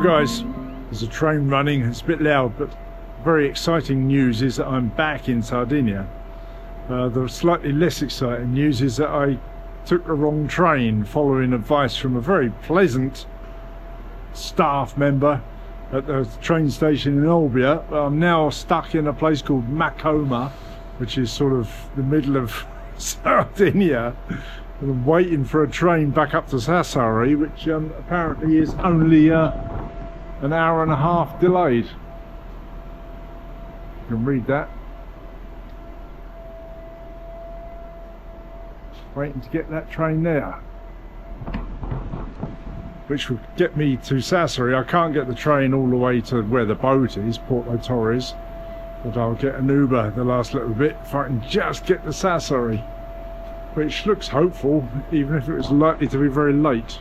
Hi guys, there's a train running. It's a bit loud, but very exciting news is that I'm back in Sardinia. The slightly less exciting news is that I took the wrong train following advice from a very pleasant staff member at the train station in Olbia. I'm now stuck in a place called Macoma, which is sort of the middle of Sardinia. I'm waiting for a train back up to Sassari, which apparently is only an hour and a half delayed. You can read that. Just waiting to get that train there, which will get me to Sassari. I can't get the train all the way to where the boat is, Porto Torres, but I'll get an Uber the last little bit if I can just get to Sassari, which looks hopeful, even if it was likely to be very late.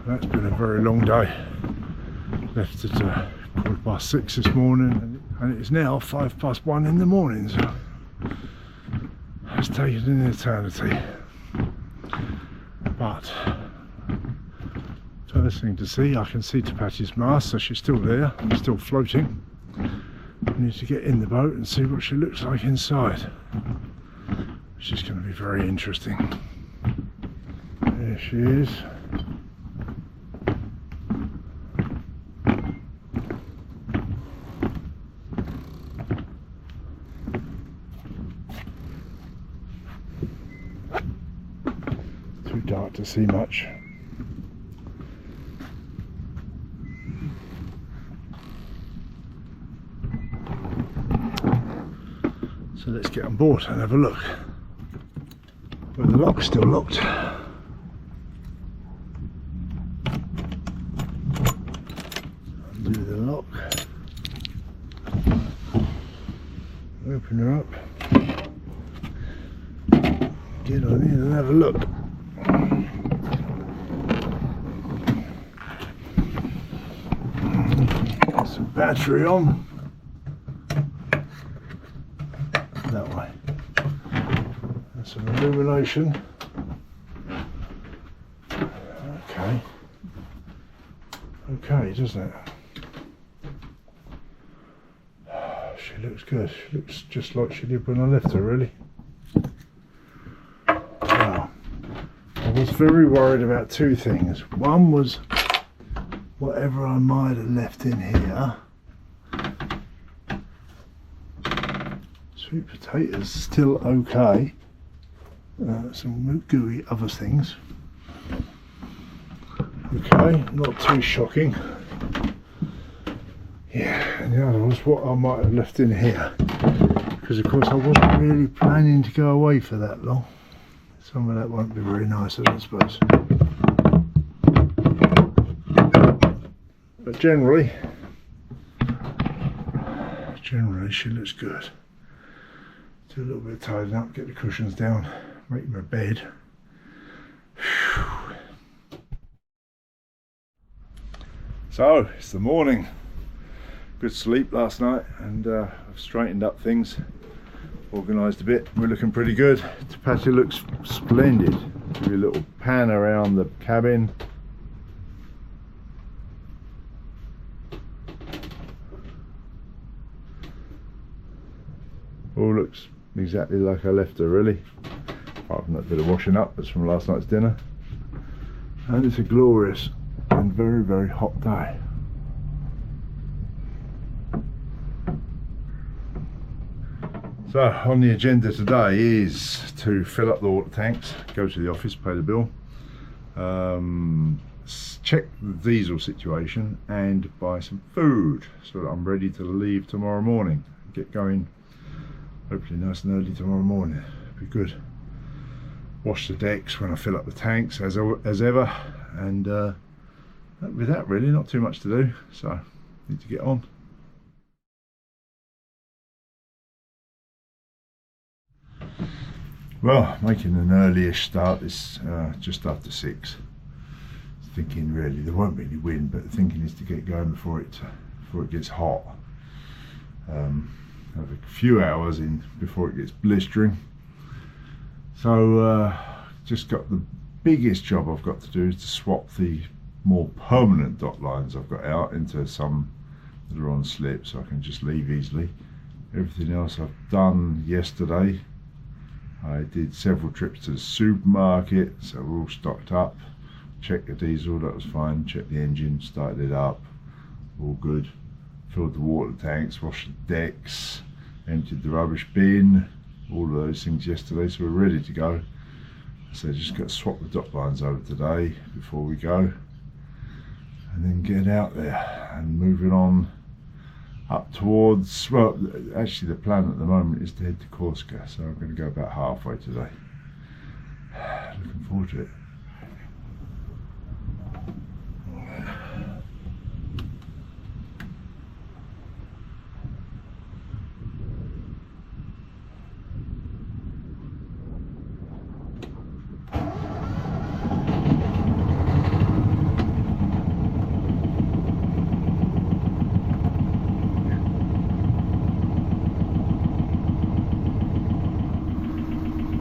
That's been a very long day. Left at 6:15 this morning, and it's now 1:05 in the morning, so it's taken an eternity. But first thing to see, I can see Tapatya's mast, so she's still there, still floating. I need to get in the boat and see what she looks like inside, which is going to be very interesting. There she is. Too dark to see much. So let's get on board and have a look. Well, the lock's still locked. Undo the lock. Open her up. Get on in and have a look. Got some battery on. That way. That's some illumination. Okay. Okay, doesn't it? She looks good. She looks just like she did when I left her, really. Now, I was very worried about two things. One was whatever I might have left in here. Sweet potatoes still okay. Some gooey other things. Okay, not too shocking. Yeah, and the other was what I might have left in here, because of course I wasn't really planning to go away for that long. Some of that won't be very nice, I suppose. But generally she looks good. Do a little bit of tidying up, get the cushions down, make my bed. Whew. So it's the morning. Good sleep last night, and I've straightened up things, organised a bit. We're looking pretty good. Tapatya looks splendid. Do a little pan around the cabin. All looks exactly like I left her, really. Apart from that bit of washing up that's from last night's dinner. And it's a glorious and very, very hot day. So on the agenda today is to fill up the water tanks, go to the office, pay the bill, check the diesel situation and buy some food so that I'm ready to leave tomorrow morning. Get going hopefully nice and early tomorrow morning. Be good. wash the decks when I fill up the tanks as ever, and with that really not too much to do, so need to get on. Well, making an early-ish start. It's just after 6. Thinking really there won't be any wind, but the thinking is to get going before it gets hot. Have a few hours in before it gets blistering. So just got the biggest job I've got to do is to swap the more permanent dock lines I've got out into some that are on slip, so I can just leave easily. Everything else I've done yesterday. I did several trips to the supermarket, so we're all stocked up. Checked the diesel, that was fine. Checked the engine, started it up, all good. Filled the water tanks, washed the decks, emptied the rubbish bin, all of those things yesterday, so we're ready to go. So just got to swap the dock lines over today before we go, and then get out there and moving on up towards, well, actually the plan at the moment is to head to Corsica, so I'm going to go about halfway today. Looking forward to it.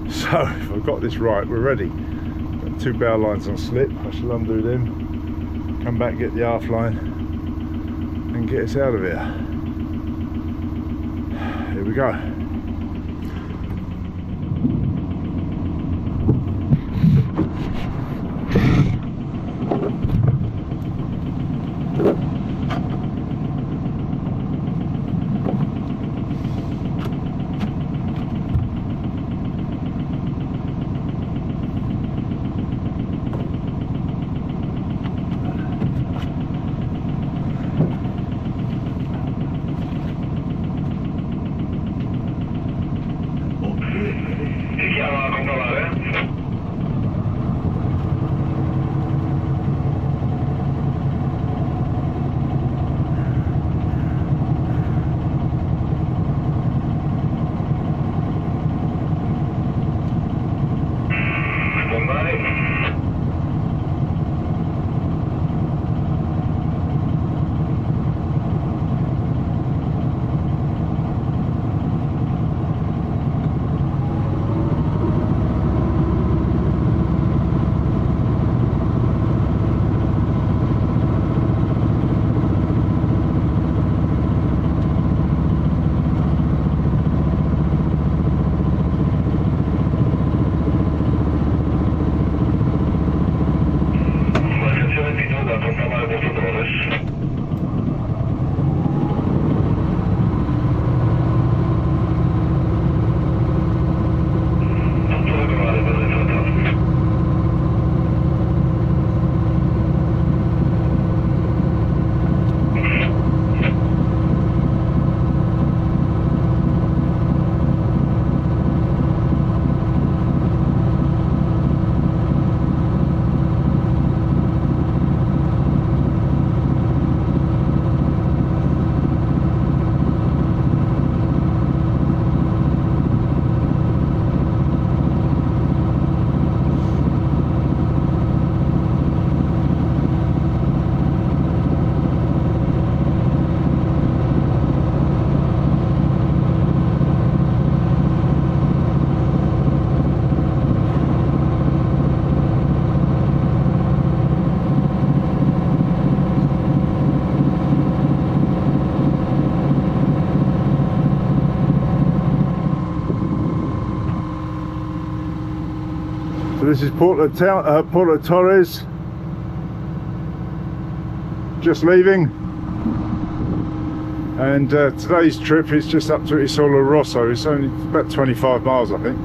So if I've got this right, we're ready. Got 2 bow lines on slip. I shall undo them, come back, get the aft line, and get us out of here. Here we go. This is Porto Torres, just leaving, and today's trip is just up to Isola Rosso. It's only about 25 miles I think,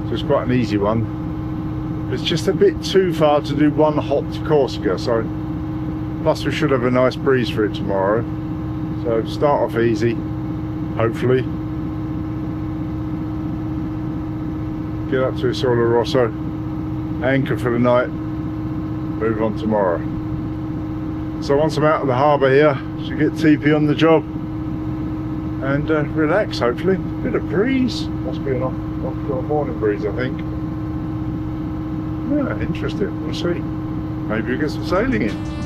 so it's quite an easy one. It's just a bit too far to do one hop to Corsica, so plus we should have a nice breeze for it tomorrow, so start off easy, hopefully. get up to Isola Rosso, anchor for the night, move on tomorrow. So once I'm out of the harbour here, should get TP on the job and relax, hopefully. Bit of breeze, must be an offshore morning breeze, I think. Yeah, interesting, we'll see. Maybe we'll get some sailing in.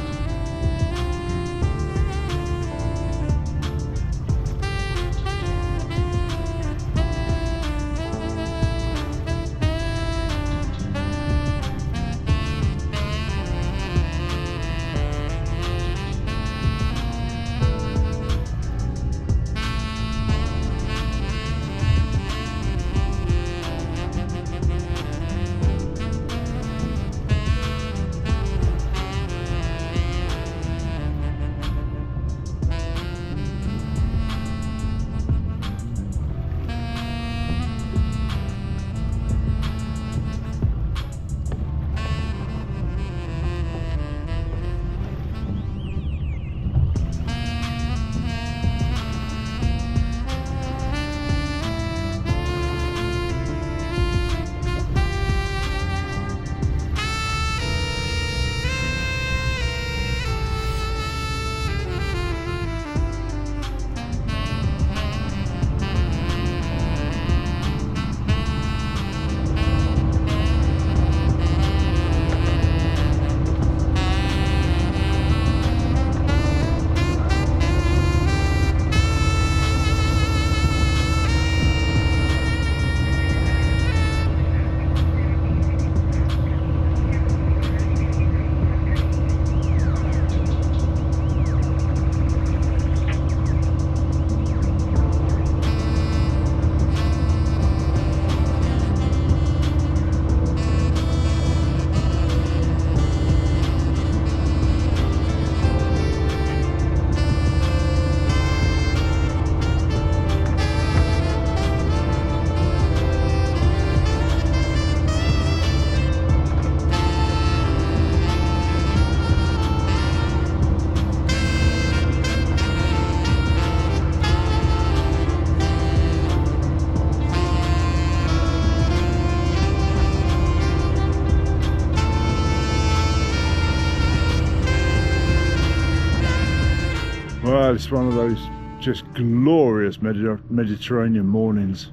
Well, it's one of those just glorious Mediterranean mornings.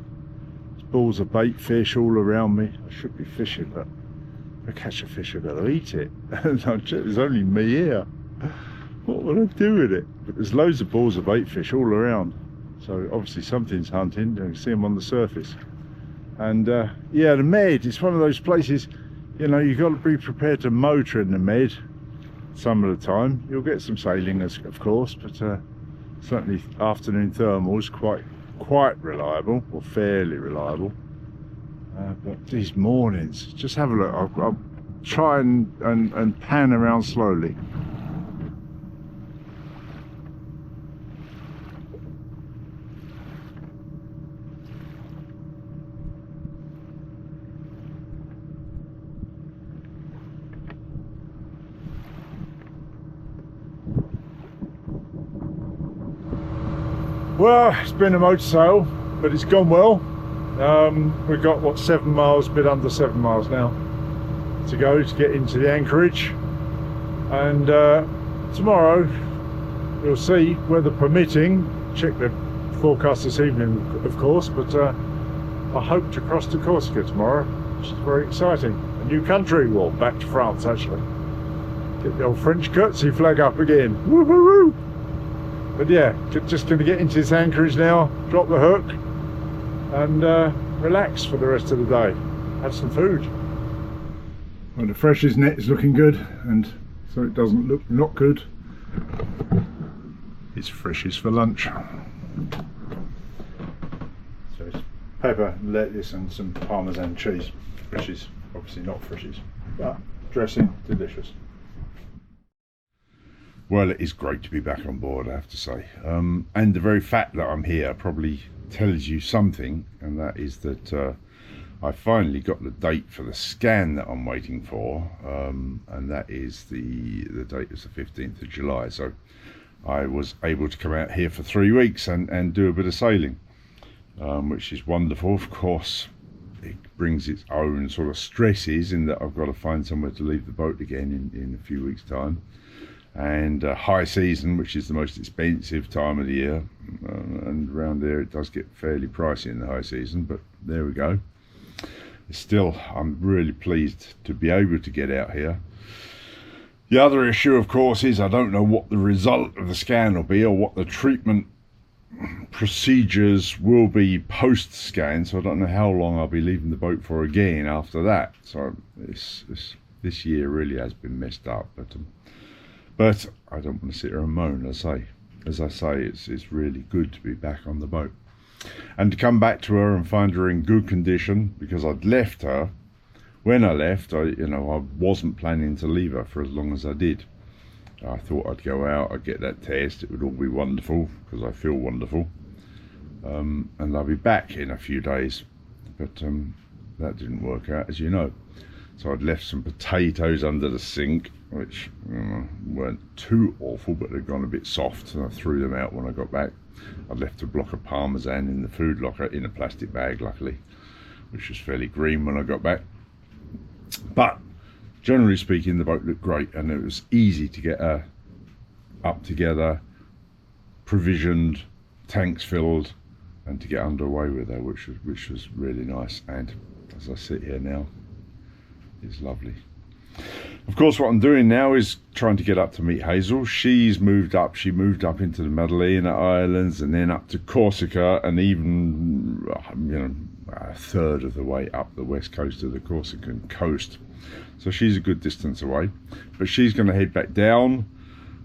There's balls of bait fish all around me. I should be fishing, but if I catch a fish, I've got to eat it. There's only me here. What will I do with it? But there's loads of balls of bait fish all around. So obviously something's hunting. You can see them on the surface. And yeah, the Med, it's one of those places, you know, you've got to be prepared to motor in the Med some of the time. You'll get some sailing, of course, but certainly afternoon thermals quite reliable, or fairly reliable. But these mornings, just have a look. I'll try and pan around slowly. Well, it's been a motor sail, but it's gone well. We've got, what, 7 miles, a bit under 7 miles now to go to get into the anchorage. And tomorrow, we'll see, weather permitting, check the forecast this evening, of course, but I hope to cross to Corsica tomorrow, which is very exciting. A new country, well, back to France, actually. Get the old French curtsy flag up again. Woo-hoo-hoo! But yeah, just going to get into this anchorage now, drop the hook, and relax for the rest of the day. Have some food. Well, the freshest net is looking good, and so it doesn't look not good. It's freshies for lunch. So it's pepper, lettuce, and some Parmesan cheese. Freshies, obviously not freshies, but dressing, delicious. Well, it is great to be back on board, I have to say. And the very fact that I'm here probably tells you something, and that is that I finally got the date for the scan that I'm waiting for, and that is the date is the 15th of July. So I was able to come out here for 3 weeks and do a bit of sailing, which is wonderful. Of course, it brings its own sort of stresses in that I've got to find somewhere to leave the boat again in a few weeks' time. And high season, which is the most expensive time of the year, and around there it does get fairly pricey in the high season, but there we go. Still, I'm really pleased to be able to get out here. The other issue, of course, is I don't know what the result of the scan will be, or what the treatment procedures will be post-scan, so I don't know how long I'll be leaving the boat for again after that. So this year really has been messed up, but I don't want to sit here and moan. As I say, it's really good to be back on the boat and to come back to her and find her in good condition, because I'd left her. When I left, I wasn't planning to leave her for as long as I did. I thought I'd go out, I'd get that test, it would all be wonderful, because I feel wonderful, and I'll be back in a few days, but that didn't work out, as you know. So I'd left some potatoes under the sink, which weren't too awful, but they'd gone a bit soft, and I threw them out when I got back. I'd left a block of parmesan in the food locker in a plastic bag, luckily, which was fairly green when I got back. But generally speaking, the boat looked great, and it was easy to get her up together, provisioned, tanks filled, and to get underway with her, which was really nice. And as I sit here now, it's lovely. Of course, what I'm doing now is trying to get up to meet Hazel. She's moved up. She moved up into the Madalena Islands, and then up to Corsica, and even a third of the way up the west coast of the Corsican coast. So she's a good distance away, but she's going to head back down,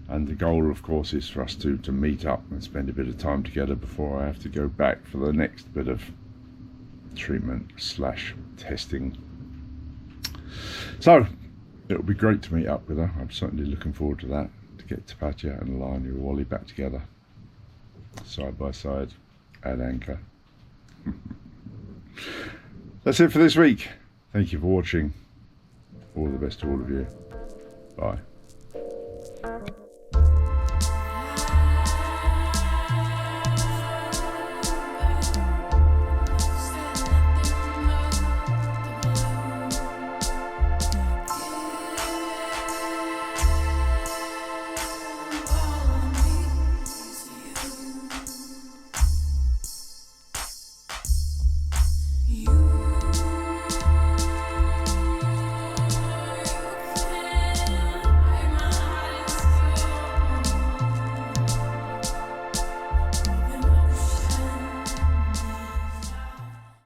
and the goal, of course, is for us to meet up and spend a bit of time together before I have to go back for the next bit of treatment / testing. So it'll be great to meet up with her. I'm certainly looking forward to that, to get Tapatya and Lionel Wally back together, side by side, at anchor. That's it for this week. Thank you for watching. All the best to all of you. Bye.